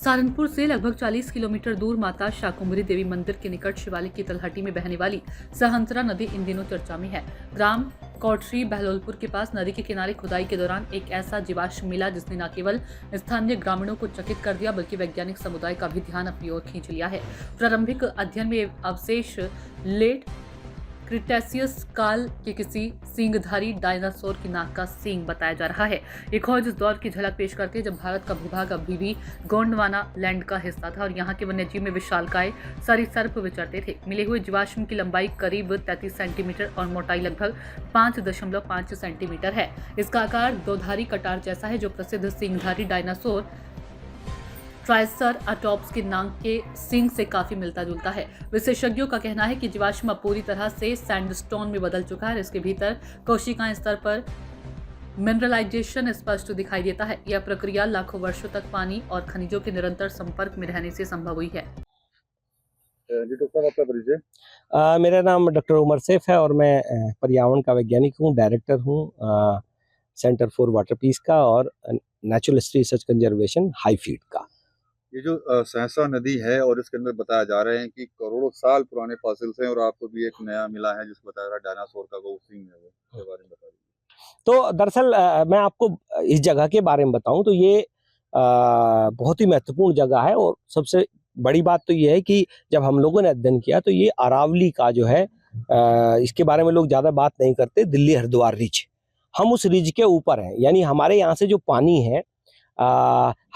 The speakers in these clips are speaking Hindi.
सहारनपुर से लगभग 40 किलोमीटर दूर माता शाकुंभरी देवी मंदिर के निकट शिवालिक की तलहटी में बहने वाली सहस्त्रा नदी इन दिनों चर्चा में है। ग्राम कोटरी बहलोलपुर के पास नदी के किनारे खुदाई के दौरान एक ऐसा जीवाश्म मिला जिसने न केवल स्थानीय ग्रामीणों को चकित कर दिया बल्कि वैज्ञानिक समुदाय का भी ध्यान अपनी ओर खींच लिया है। प्रारंभिक अध्ययन में अवशेष लेट क्रिटेशियस काल के किसी सींगधारी डायनासोर की नाक का सींग बताया जा रहा है। ये खोज इस दौर की झलक पेश करती है जब भारत का भूभाग अभी भी गोंडवाना लैंड का हिस्सा था और यहाँ के वन्यजीव में विशालकाय सरीसृप विचरते थे। मिले हुए जीवाश्म की लंबाई करीब 33 सेंटीमीटर और मोटाई लगभग 5.5 सेंटीमीटर है। इसका आकार दोधारी कटार जैसा है जो प्रसिद्ध सींगधारी डायनासोर ट्राइसराटॉप्स के नाक के सींग से काफी मिलता जुलता है। विशेषज्ञों का कहना है कि जीवाश्म अब पूरी तरह से सैंडस्टोन में बदल चुका है। इसके भीतर कोशिकाएं स्तर पर मिनरलाइजेशन स्पष्ट दिखाई देता है। यह प्रक्रिया लाखों वर्षों तक पानी और खनिजों के निरंतर संपर्क में रहने से संभव हुई है। जी डॉक्टर, आपका परिचय? मेरा नाम डॉक्टर उमर सैफ है और मैं पर्यावरण का वैज्ञानिक हूँ, डायरेक्टर हूँ सेंटर फॉर वाटर पीस का और नेचुरल हिस्ट्री रिसर्च कंजर्वेशन हाईफीड का। ये जो सहस्त्रा नदी है और इसके अंदर बताया जा रहे हैं कि करोड़ों साल पुराने फॉसिल्स हैं और आपको भी एक नया मिला है जिसको बताया जा रहा है डायनासोर का वो सींग है, उसके बारे में बता दीजिए। तो दरअसल मैं आपको इस जगह के बारे में बताऊं तो ये बहुत ही महत्वपूर्ण जगह है और सबसे बड़ी बात तो ये है कि जब हम लोगों ने अध्ययन किया तो ये अरावली का जो है इसके बारे में लोग ज़्यादा बात नहीं करते, दिल्ली हरिद्वार रिज। हम उस रिज के ऊपर हैं, यानी हमारे यहाँ से जो पानी है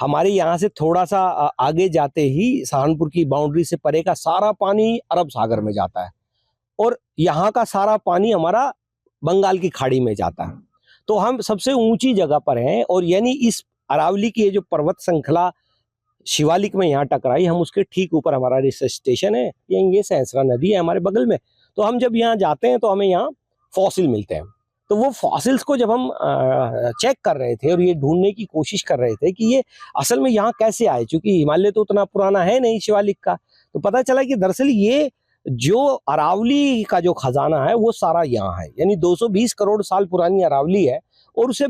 हमारे यहाँ से थोड़ा सा आगे जाते ही सहारनपुर की बाउंड्री से परे का सारा पानी अरब सागर में जाता है और यहाँ का सारा पानी हमारा बंगाल की खाड़ी में जाता है। तो हम सबसे ऊंची जगह पर हैं और यानी इस अरावली की ये जो पर्वत श्रृंखला शिवालिक में यहाँ टकराई, हम उसके ठीक ऊपर हमारा रिसर्च स्टेशन है। ये सहस्त्रा नदी है हमारे बगल में। तो हम जब यहाँ जाते हैं तो हमें यहाँ फॉसिल मिलते हैं। तो वो फॉसिल्स को जब हम चेक कर रहे थे और ये ढूंढने की कोशिश कर रहे थे कि ये असल में यहाँ कैसे आए, क्योंकि हिमालय तो उतना पुराना है नहीं शिवालिक का, तो पता चला कि दरअसल ये जो अरावली का जो खजाना है वो सारा यहाँ है। यानी 220 करोड़ साल पुरानी अरावली है और उसे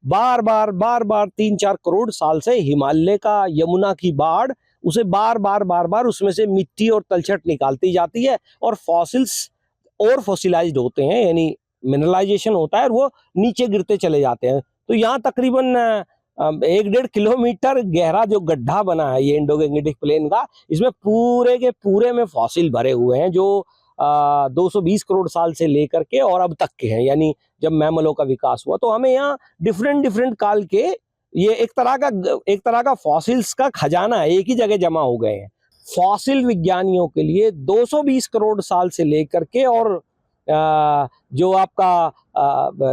बार बार 3-4 करोड़ साल से हिमालय का यमुना की बाढ़ उसे बार बार उसमें से मिट्टी और तलछट निकालती जाती है और फॉसिल्स और फॉसिलाइज्ड होते हैं, यानी मिनरलाइजेशन होता है और वो नीचे गिरते चले जाते हैं। तो यहाँ तकरीबन 1-1.5 किलोमीटर गहरा जो गड्ढा बना है ये इंडो-गैंजेटिक प्लेन का, इसमें पूरे के पूरे में फॉसिल भरे हुए हैं जो 220 करोड़ साल से लेकर के और अब तक के हैं, यानी जब मैमलों का विकास हुआ। तो हमें यहाँ डिफरेंट काल के ये एक तरह का फॉसिल्स का खजाना है, एक ही जगह जमा हो गए हैं। फॉसिल विज्ञानियों के लिए 220 करोड़ साल से लेकर के और जो आपका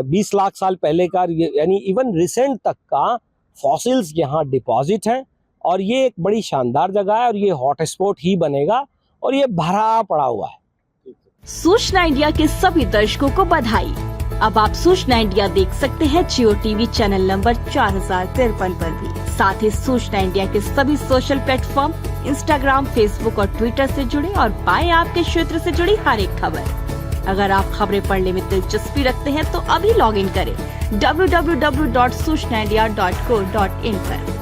20 लाख साल पहले का यानी इवन रिसेंट तक का फॉसिल्स यहाँ डिपॉजिट हैं और ये एक बड़ी शानदार जगह है और ये हॉटस्पॉट ही बनेगा और ये भरा पड़ा हुआ है। सूचना इंडिया के सभी दर्शकों को बधाई। अब आप सूचना इंडिया देख सकते हैं जियो टीवी चैनल नंबर 4053 पर भी। साथ ही सूचना इंडिया के सभी सोशल प्लेटफॉर्म इंस्टाग्राम, फेसबुक और ट्विटर से जुड़े और पाएं आपके क्षेत्र से जुड़ी हर एक खबर। अगर आप खबरें पढ़ने में दिलचस्पी रखते हैं तो अभी लॉग इन करें www.सूचनाindia.co.in पर।